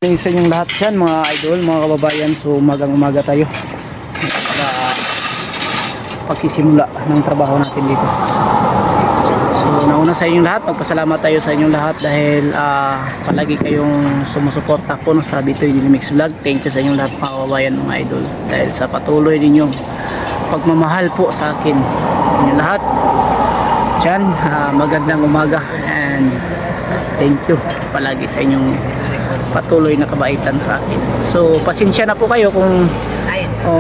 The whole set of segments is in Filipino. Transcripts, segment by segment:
Sa inyong lahat dyan mga idol, mga kababayan. So umaga tayo para pagsisimula ng trabaho natin dito. So nauna sa inyong lahat, magpasalamat tayo sa inyong lahat dahil palagi kayong sumusuporta po sa Bitoy Daily Mix Vlog. Thank you sa inyong lahat mga kababayan, mga idol, dahil sa patuloy ninyong pagmamahal po sa akin, sa inyong lahat dyan. Magandang umaga and thank you palagi sa inyong patuloy na kabaitan sa akin. So pasensya na po kayo kung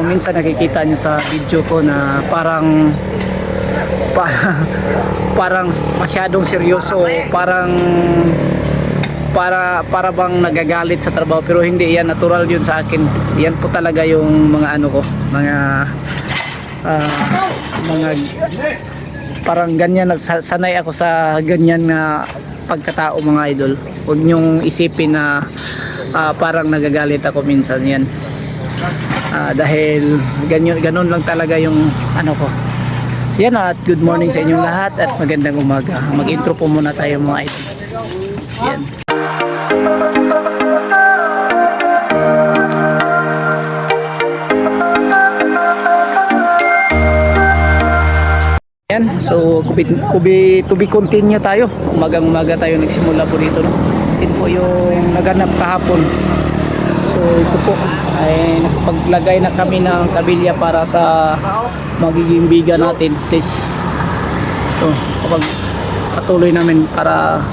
minsan nakikita nyo sa video ko na parang masyadong seryoso, para bang nagagalit sa trabaho, pero hindi yan, natural yun sa akin. Yan po talaga yung mga ano ko, mga parang ganyan, sanay ako sa ganyan na pagkatao mga idol. Huwag nyong isipin na parang nagagalit ako minsan, yan. Dahil ganun lang talaga yung ano ko. Yan, at good morning sa inyong lahat at magandang umaga. Mag-intro po muna tayo mga idol. Yan. Yan, so to be continue tayo. Umagang-umaga tayo nagsimula po dito, no? Ito po yung naganap kahapon. So ito po ay nakapaglagay na kami ng kabilya para sa magiging biga natin. This so kapag patuloy namin para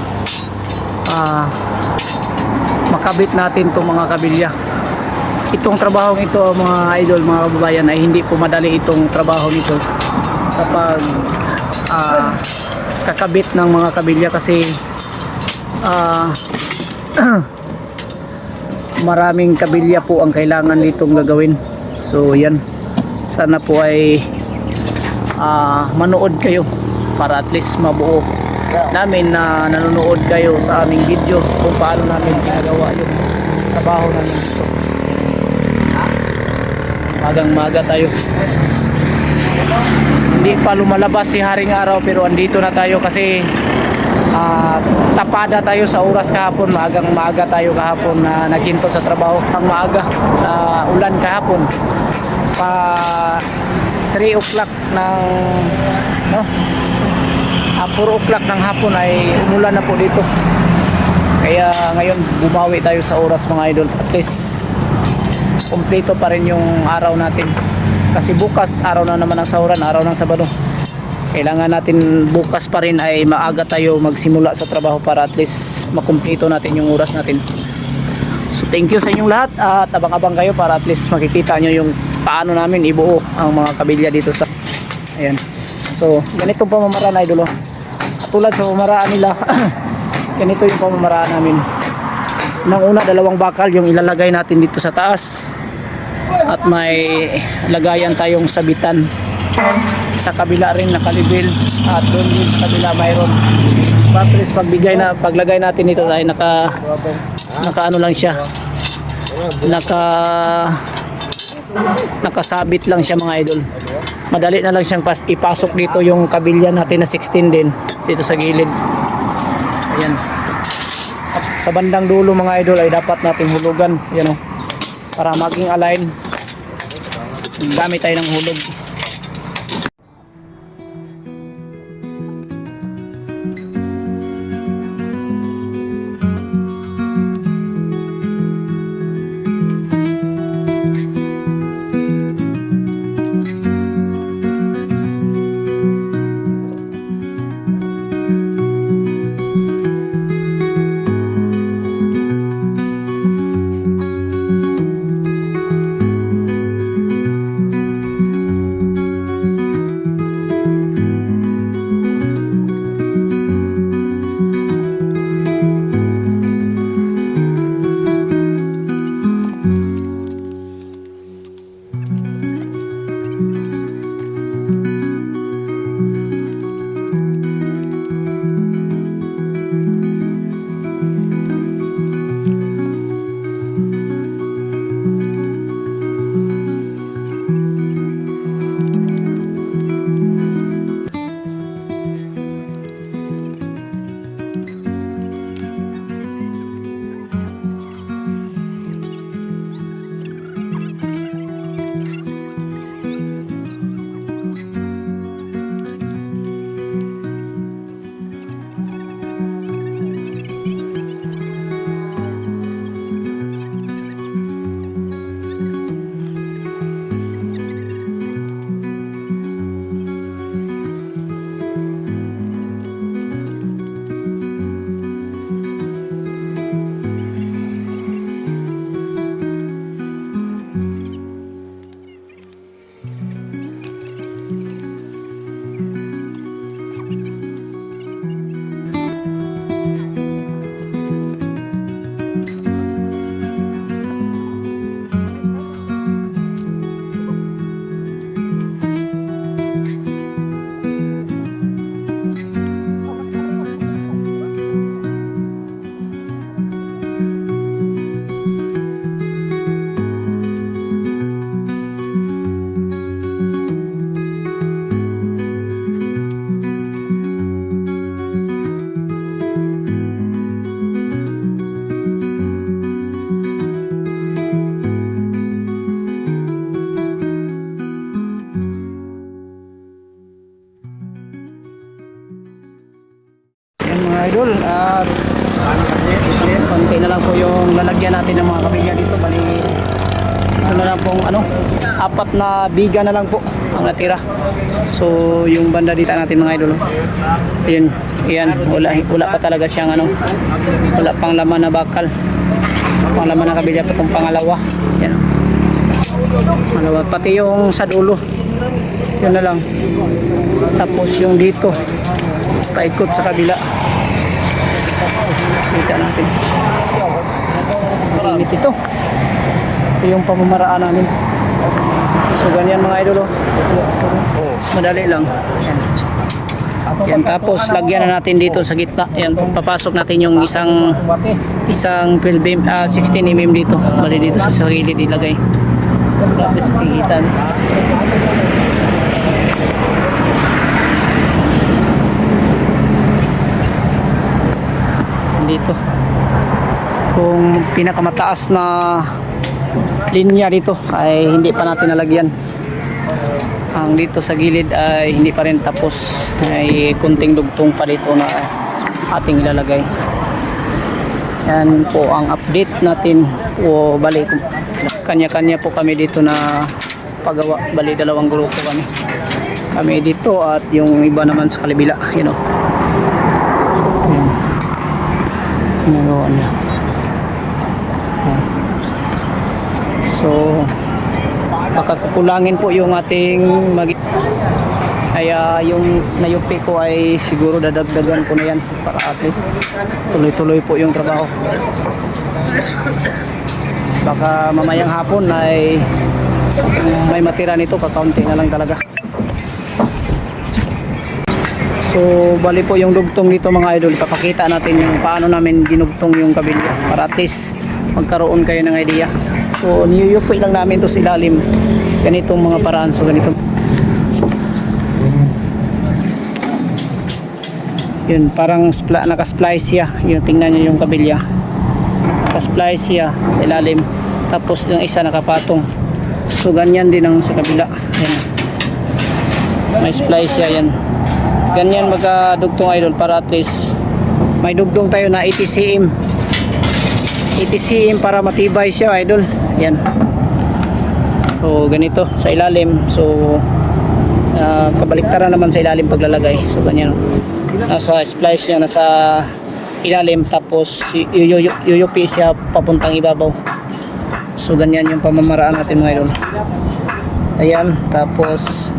makabit natin itong mga kabilya. Itong trabaho ito mga idol, mga kababayan, ay hindi po madali itong trabaho nito sa pag kakabit ng mga kabilya kasi maraming kabilya po ang kailangan ditong gagawin. So yan, sana po ay manood kayo para at least mabuo namin na nanonood kayo sa aming video kung paano namin ginagawa yung trabaho namin dito. Magang-maga tayo, hindi pa lumalabas si Haring Araw pero andito na tayo kasi tapada tayo sa oras kahapon. Maagang-maaga tayo kahapon na naghinto sa trabaho. Ang maaga, ulan kahapon pa 3 o'clock ng 4 o'clock ng hapon ay umulan na po dito. Kaya ngayon bumawi tayo sa oras mga idol. At least kompleto pa rin yung araw natin kasi bukas araw na naman ang sahuran, araw ng Sabado. Kailangan natin bukas pa rin ay maaga tayo magsimula sa trabaho para at least makumpleto natin yung oras natin. So thank you sa inyong lahat at abang-abang kayo para at least makikita nyo yung paano namin ibuo ang mga kabilya dito sa ayan. So ganitong pamamaraan idol, tulad sa pamamaraan nila ganito yung pamamaraan namin. Nang una, 2 bakal yung ilalagay natin dito sa taas at may lagayan tayong sabitan sa kabila rin nakalibil at doon din sa kabila mayroon. At least paglagay natin dito ay naka ano lang siya, nakasabit lang siya mga idol. Madali na lang siyang ipasok dito yung kabilya natin na 16 din dito sa gilid. Ayan. At sa bandang dulo mga idol ay dapat nating hulugan, yan o, para maging align. Gamit tayo ng hulog. lagyan natin ng mga kabilya dito. Bali, ito na lang pong ano, 4 na biga na lang po ang natira. So yung banda dito natin mga idol, ayun, ayan, wala pa talaga siyang ano, wala pang laman na bakal, pang laman na kabilya pa itong pangalawa. Ayan, pangalawa, pati yung sa dulo, yun na lang. Tapos yung dito paikot sa kabila, kita natin init ito. Ito yung pamamaraan namin. So ganyan mga idol, mas madali lang. Yan, tapos lagyan na natin dito sa gitna. Yan, papasok natin yung isang 12 mm, 16 mm dito. Bali dito sa gilid ilagay. Tapos pigitan. Dito kung pinakamataas na linya dito ay hindi pa natin nalagyan. Ang dito sa gilid ay hindi pa rin tapos, ay kunting dugtong pa dito na ating ilalagay. Yan po ang update natin. O bali, kanya-kanya po kami dito na paggawa. Bali, 2 grupo kami dito at yung iba naman sa kalibila, you know. Nagawa niya. So baka kukulangin po yung ating kaya yung nayupi ko ay siguro dadagdagan ko na yan para at least tuloy-tuloy po yung trabaho. Baka mamayang hapon ay may matira nito, kakaunti na lang talaga. So bali po yung dugtong dito mga idol, papakita natin yung paano namin dinugtong yung kabilya para at least magkaroon kayo ng idea. So niyuyupoy lang namin to sa ilalim, ganitong mga paraan. So ganito yun, parang naka-splice siya. Yung tingnan nyo yung kabilya, naka-splice siya sa ilalim, tapos yung isa nakapatong. So ganyan din ang sa kabila. Yan, may splice siya. Yan, ganyan magkadugtong idol para at least may dugtong tayo na 80 cm para matibay siya idol. Yan, so ganito sa ilalim. So kabaliktaran naman sa ilalim paglalagay. So ganyan, nasa splice niya nasa ilalim, tapos yuyupi siya papuntang ibabaw. So ganyan yung pamamaraan natin mga idol. Ayan, tapos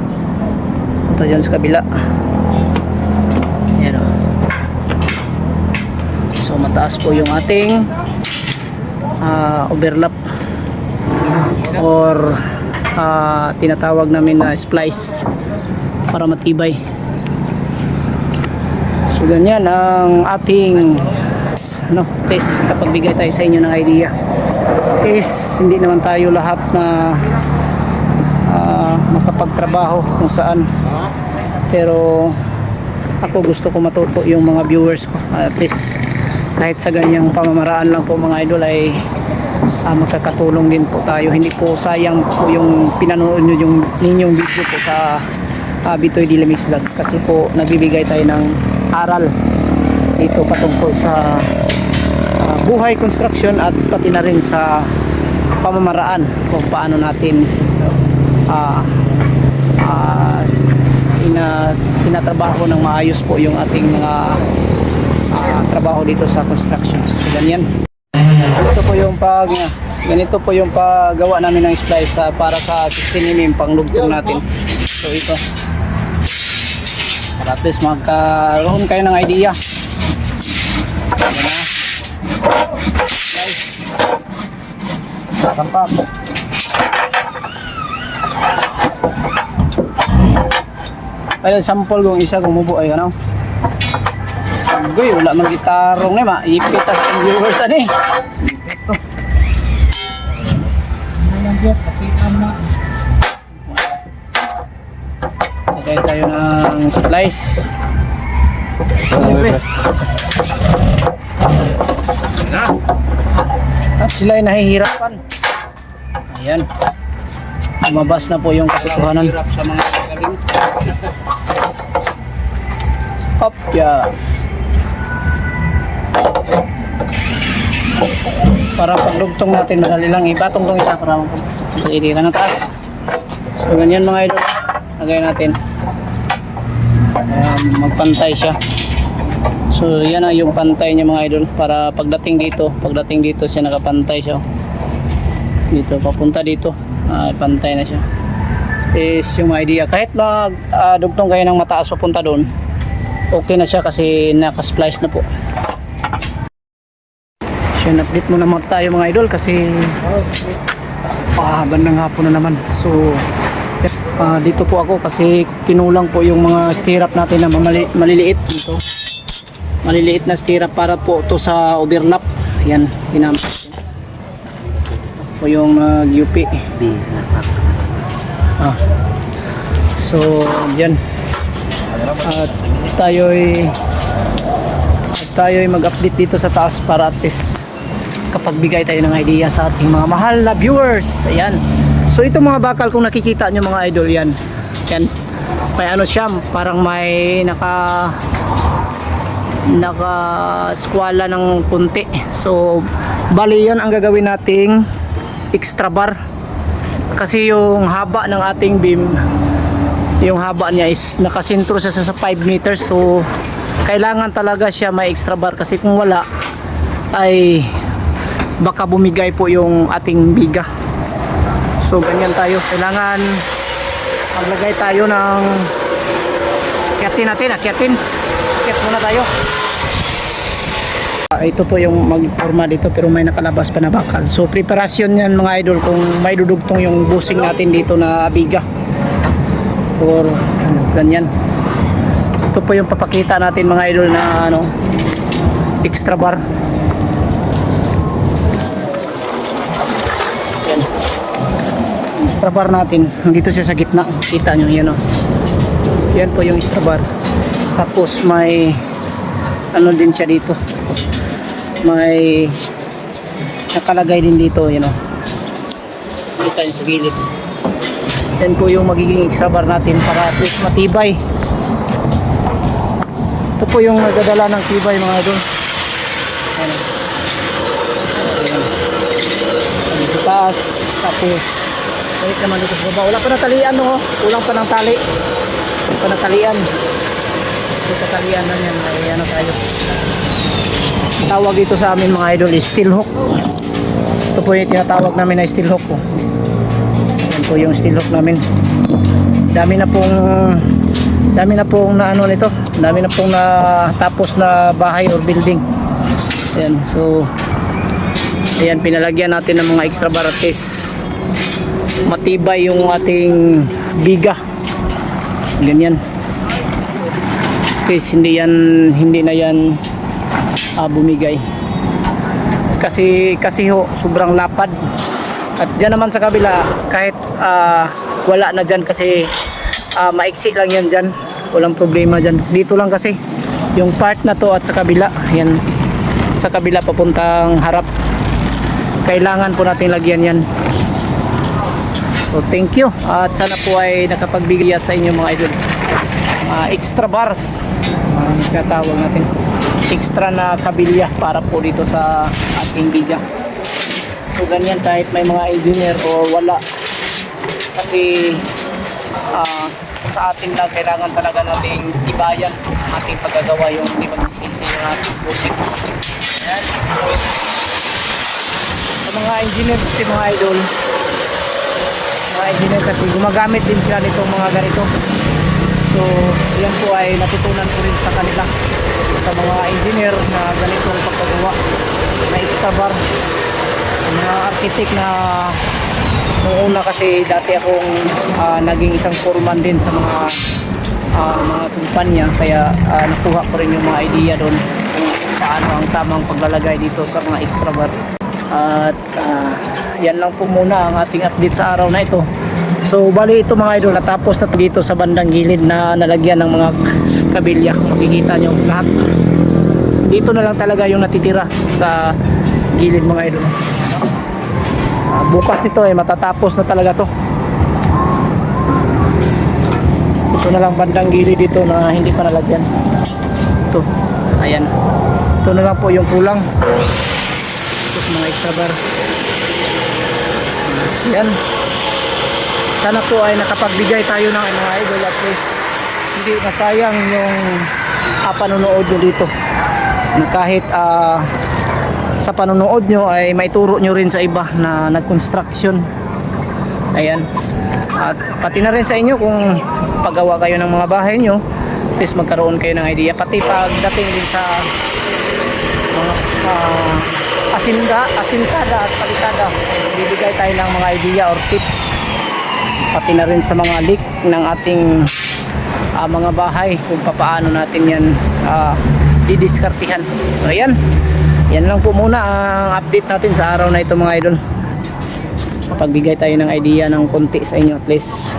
ito dyan sa kabila. Ayan, so mataas po yung ating overlap or tinatawag namin na splice para matibay. So ganyan ang ating test kapag bigay tayo sa inyo ng idea. Is hindi naman tayo lahat na makapagtrabaho kung saan, pero ako gusto ko matuto yung mga viewers ko, at least kahit sa ganyang pamamaraan lang po mga idol ay magkakatulong din po tayo. Hindi po sayang po yung pinanood nyo yung ninyong video po sa Bitoy Dilamix Vlog, kasi po nagbibigay tayo ng aral dito patungkol sa buhay construction at pati na rin sa pamamaraan kung paano natin tinatrabaho ng maayos po yung ating mga trabaho dito sa construction. So ganyan. Ganito po yung paggawa namin ng splice para sa 16 mm panglugtong natin. So ito, para at least magkaroon kayo ng idea. Splice. Tampak. Ay, sample kung isa kumubo ay ano. Goy, wala man gitarong ni maipit ang viewers ani. Lagay tayo ng splice. At sila ay nahihirapan. Ayan, lumabas na po yung katotohanan. Hop, yeah. Para pagdugtong natin madali lang ipatong tong isa para sa ilira na taas. So ganyan mga idol, lagay natin. Magpantay siya. So yan ang yung pantay niya mga idol, para pagdating dito siya nakapantay siya. Dito papunta dito, pantay na siya. Is yung idea, kahit dugtong kayo ng mataas papunta doon, okay na siya kasi naka-splice na po. So update muna tayo mga idol kasi bandang hapon na naman. So dito po ako kasi kinulang po yung mga stirrup natin na maliliit dito. Maliliit na stirrup para po to sa overlap. Yan, pinampas po yung UP. So yan. At tayo'y mag-update dito sa taas para at least kapag bigay tayo ng idea sa ating mga mahal na viewers. Ayan. So ito mga bakal, kung nakikita nyo mga idol, yan. Yan. May ano siya, parang may naka skwala ng punti. So bali yan ang gagawin nating extra bar. Kasi yung haba ng ating beam, yung haba niya is nakasentro siya sa 5 meters. So kailangan talaga siya may extra bar kasi kung wala ay baka bumigay po yung ating biga. So ganyan tayo, kailangan maglagay tayo ng akyatin muna tayo. Ito po yung magforma dito pero may nakalabas pa na bakal. So preparasyon yan mga idol kung may dudugtong yung busing natin dito na biga or ganyan. So, ito po yung papakita natin mga idol na extra bar. Yan. Extra bar natin dito siya sa gitna, kita nyo yan yan po yung extra bar. Tapos may din siya dito, may nakalagay din dito kita nyo sa gilid. Yan po yung magiging extra bar natin para at least matibay. Ito po yung nagdadala ng tibay mga idol. Sa taas, tapos balik naman dito sa baba. Wala pa natalian kulang pa ng tali. Wala pa natalian. Ito talian na yan. Ayan na tayo. Tawag dito sa amin mga idol is steel hook. Ito po yung tinatawag namin na steel hook. Yan po yung steel hook namin. Dami na pong nito. Dami na pong natapos na bahay or building. Ayan, so ayan, pinalagyan natin ng mga extra bar at least matibay yung ating biga. Ganyan. Kasi hindi na yan bumigay. Kasi sobrang lapad. At dyan naman sa kabila, kahit wala na dyan kasi maiksi lang yan dyan, walang problema dyan. Dito lang kasi yung part na to at sa kabila, yan sa kabila papuntang harap, kailangan po natin lagyan yan. So thank you at sana po ay nakapagbigay sa inyo mga idol. Extra bars katawag natin, extra na kabilya para po dito sa ating biga. So ganyan kahit may mga engineer o wala, kasi sa atin lang kailangan talaga nating ibayan ating paggagawa yung hindi magsisisi yung ating busik. Ayan. Sa mga engineer kasi mga idol, mga engineer kasi gumagamit din sila nitong mga ganito. So yan po ay natutunan ko rin sa kanila, sa mga engineer na ganitong pagkagawa na extra bar. Mga architect na noong una, kasi dati akong naging isang foreman din sa mga kumpanya, kaya nakuha ko rin yung mga idea doon kung saan ang tamang paglalagay dito sa mga extra bar. At yan lang po muna ang ating update sa araw na ito. So bali ito mga idol, natapos na dito sa bandang gilid na nalagyan ng mga kabilya. Makikita nyo lahat dito na lang talaga yung natitira sa gilid mga idol. Bukas nito matatapos na talaga to. Ito na lang bandang gilid dito na hindi pa nalagyan. Ito, ayan, ito na lang po yung kulang. Ito mga extra bar. Yan. Sana po ay nakapagbigay tayo ng mga idol at least hindi nasayang yung panonood nyo dito. Na kahit sa panonood nyo ay maituro nyo rin sa iba na nag-construction. Ayan. At pati na rin sa inyo kung paggawa kayo ng mga bahay nyo, at least magkaroon kayo ng idea. Pati pagdating din sa mga asintada at palitada, bibigay tayo ng mga idea or tips. Pati na rin sa mga leak ng ating mga bahay kung paano natin yan didiskartihan. So ayan, yan lang po muna ang update natin sa araw na ito mga idol. Pagbigay tayo ng idea ng konti sa inyo at least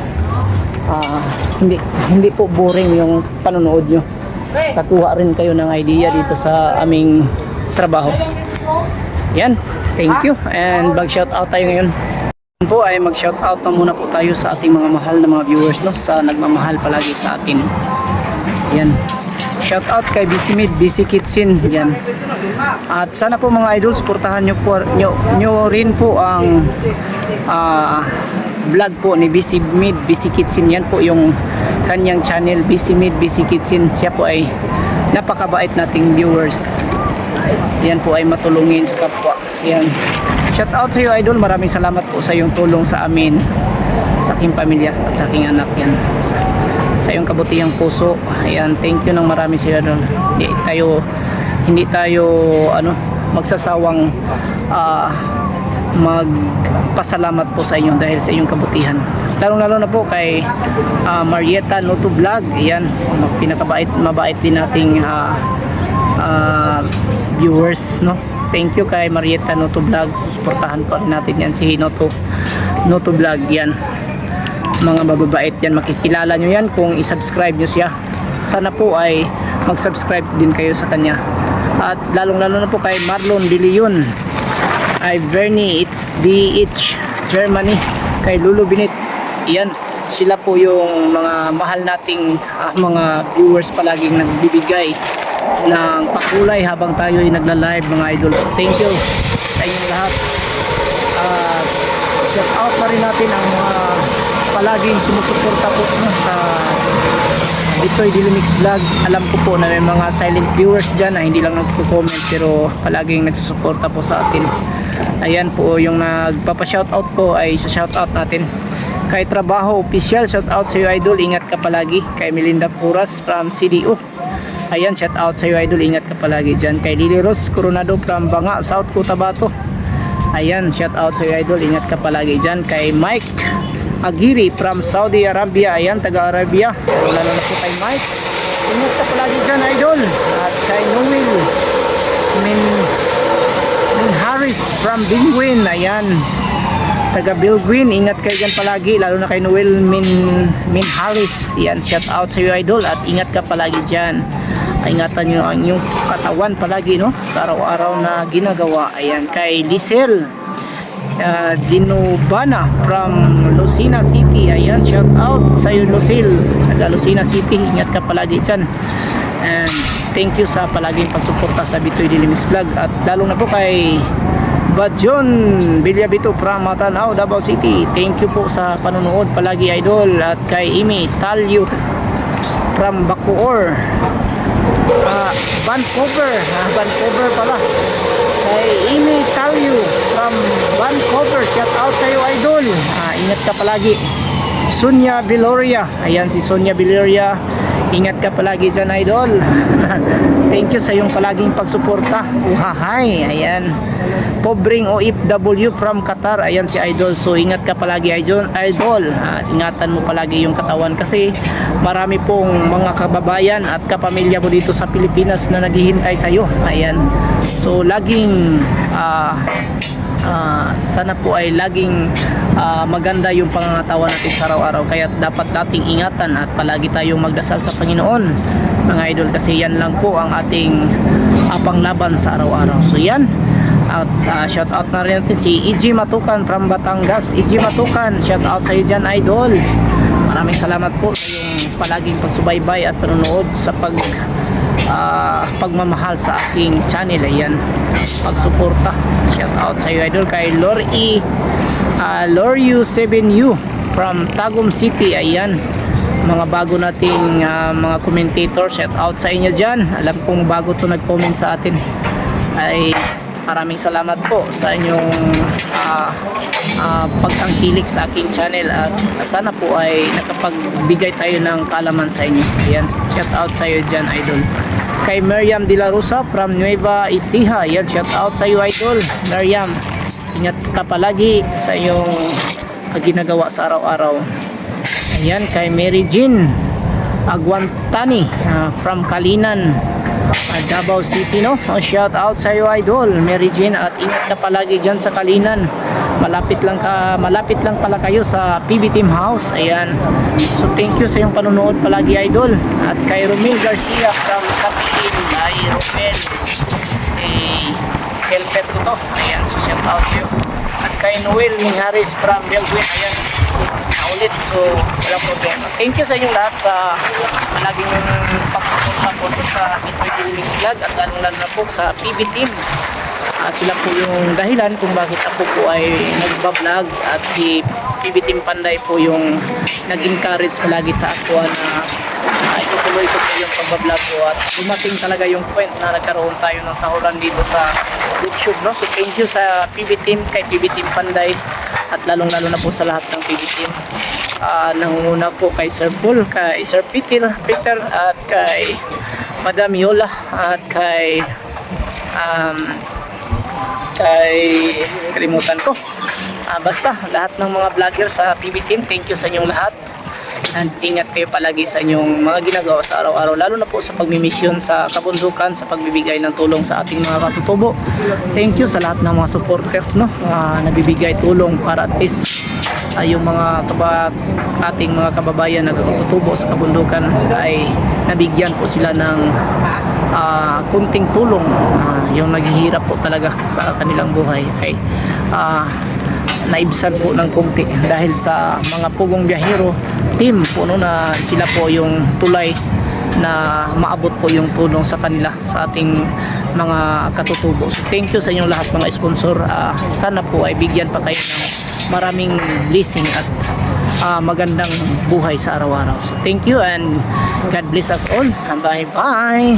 hindi po boring yung panonood nyo. Kakuha rin kayo ng idea dito sa aming trabaho. Yan, thank you and mag shout out tayo ngayon. Po ay mag shout out na muna po tayo sa ating mga mahal na mga viewers, no, sa nagmamahal palagi sa atin. Yan, shout out kay BC Mid, BC Kitchen. Yan, at sana po mga idol suportahan nyo rin po ang vlog po ni BC Mid, BC Kitchen. Yan po yung kanyang channel, BC Mid, BC Kitchen. Siya po ay napakabait nating viewers. Yan po ay matulungin sa kapwa. Yan, shout out sa iyo idol, maraming salamat po sa iyong tulong sa amin, sa aking pamilya at sa aking anak. Yan, sa iyong kabutihang puso. Ayan, thank you ng marami sa iyo idol. Hindi tayo magsasawang magpasalamat po sa inyo dahil sa iyong kabutihan. Lalo na po kay Marieta Noto Vlog. Ayan, mabait din nating viewers, no. Thank you kay Marieta Noto Vlog. Susuportahan po rin natin yan si Noto Vlog. Yan, mga mababait yan, makikilala nyo yan kung isubscribe nyo siya. Sana po ay mag-subscribe din kayo sa kanya. At lalo na po kay Marlon De Leon, ay Bernie It's DH Germany, kay Lulu Binit. Yan, sila po yung mga mahal nating mga viewers palaging nagbibigay ng pakulay habang tayo ay nagla-live mga idol. Thank you sa inyong lahat. Shout out na rin natin ang mga palaging sumusuporta po sa Bitoy Dilimix Vlog. Alam ko po na may mga silent viewers dyan na hindi lang nagko-comment pero palaging nagsusuporta po sa atin. Ayan po yung nagpapa-shoutout po ay sa shoutout natin. Kay Trabaho Official, shoutout sa iyo idol, ingat ka palagi. Kay Melinda Puras from CDO, ayan, shout out sa iyo idol, ingat ka palagi dyan. Kay Lily Rose Coronado from Banga, South Cotabato, ayan, shout out sa iyo idol, ingat ka palagi dyan. Kay Mike Agiri from Saudi Arabia, ayan, taga Arabia, lalo na po kay Mike, ingat ka palagi dyan idol. At kay Noel Min Harris from Bingwin, ayan, taga Bilguin, ingat kayo dyan palagi, lalo na kay Noel Min Harris. Yan, shout out sa iyo idol at ingat ka palagi dyan. Ingatan nyo ang inyong katawan palagi, no, sa araw-araw na ginagawa. Ayan, kay Lisel Ginobana from Lucena City, ayan, shout out sa iyo Lucel, taga Lucena City, ingat ka palagi dyan. And thank you sa palaging pagsuporta sa Bitoy Dilimix Vlog. At lalo na po kay Badjon Bilyabito from Matanao, Davao City, thank you po sa panonood palagi idol. At kay Imi Talyo from Bacoor, Vancouver pala, kay Imi Talyo from Vancouver, shout out sa iyo idol, ingat ka palagi. Sonia Viloria, ayan si Sonia Viloria, ingat ka palagi dyan idol. Thank you sa iyong palaging pagsuporta. Uhahay, ayan. Pobreng OFW from Qatar, ayan si idol. So ingat ka palagi idol. Ingatan mo palagi yung katawan kasi marami pong mga kababayan at kapamilya mo dito sa Pilipinas na naghihintay sa iyo. Ayan. So laging sana po ay laging maganda yung pangangatawan natin sa araw-araw, kaya dapat nating ingatan at palagi tayong magdasal sa Panginoon mga idol, kasi yan lang po ang ating panglaban sa araw-araw. So yan, at shout out na rin natin si EG Matukan from Batangas. EG Matukan, shout out sa iyo dyan idol, maraming salamat po sa yung palaging pagsubaybay at panonood sa pagmamahal sa aking channel. Ayan, pagsuporta. Shout out sa iyo idol, kay Loriu 7U from Tagum City. Ayan, mga bago nating mga commentator, shout out sa inyo dyan. Alam kong bago to nag-comment sa atin, ay maraming salamat po sa inyong pagtangkilik sa aking channel, at sana po ay nakapagbigay tayo ng kaalaman sa inyo. Ayan, shout out sa iyo dyan idol. Kay Miriam De La Rosa from Nueva Ecija, ayan, shout out sa iyo idol Miriam, ingat ka palagi sa iyong ginagawa sa araw-araw. Ayan, kay Mary Jean Aguantani from Kalinan, Davao City, no? Shout out sa iyo idol Mary Jean, at ingat ka palagi dyan sa Kalinan. Malapit lang pala kayo sa PB Team House. Ayan, so thank you sa iyong panunood palagi idol. At kay Romel Garcia from Katiin, ay Romel, helper ko to. Ayan, so shout out sa iyo. At kay Noel Mingharis from Belguin, ayan, ulit, so walang problema. Thank you sa inyong lahat sa palaging pagsuporta po sa Itoy Dinimix Vlog, at lalong-lalo na po sa PB Team. Sila po yung dahilan kung bakit ako po ay nagbablog, at si PB Team Panday po yung nag-encourage palagi sa ako na itutuloy ko po yung pagbablog ko, at dumating talaga yung point na nagkaroon tayo ng sahuran dito sa YouTube, no? So thank you sa PB Team, kay PB Team Panday, at lalong-lalo na po sa lahat ng PB Team. Nangunguna po kay Sir Paul, kay Sir Peter, at kay Madam Yola, at kay kalimutan ko. Basta lahat ng mga vlogger sa PB Team, thank you sa inyong lahat, and ingat kayo palagi sa inyong mga ginagawa sa araw-araw, lalo na po sa pagmimisyon sa kabundukan, sa pagbibigay ng tulong sa ating mga katutubo. Thank you sa lahat ng mga supporters, no? Nabibigay tulong para at least yung mga ating mga kababayan na katutubo sa kabundukan ay nabigyan po sila ng kunting tulong. Yung naghihirap po talaga sa kanilang buhay ay naibsan po ng kunti dahil sa mga Pugong Biyahero team po, no, na sila po yung tulay na maabot po yung tulong sa kanila, sa ating mga katutubo. So thank you sa inyong lahat mga sponsor. Sana po ay bigyan pa kayo ng maraming blessing at magandang buhay sa araw-araw. So thank you, and God bless us all. Bye bye.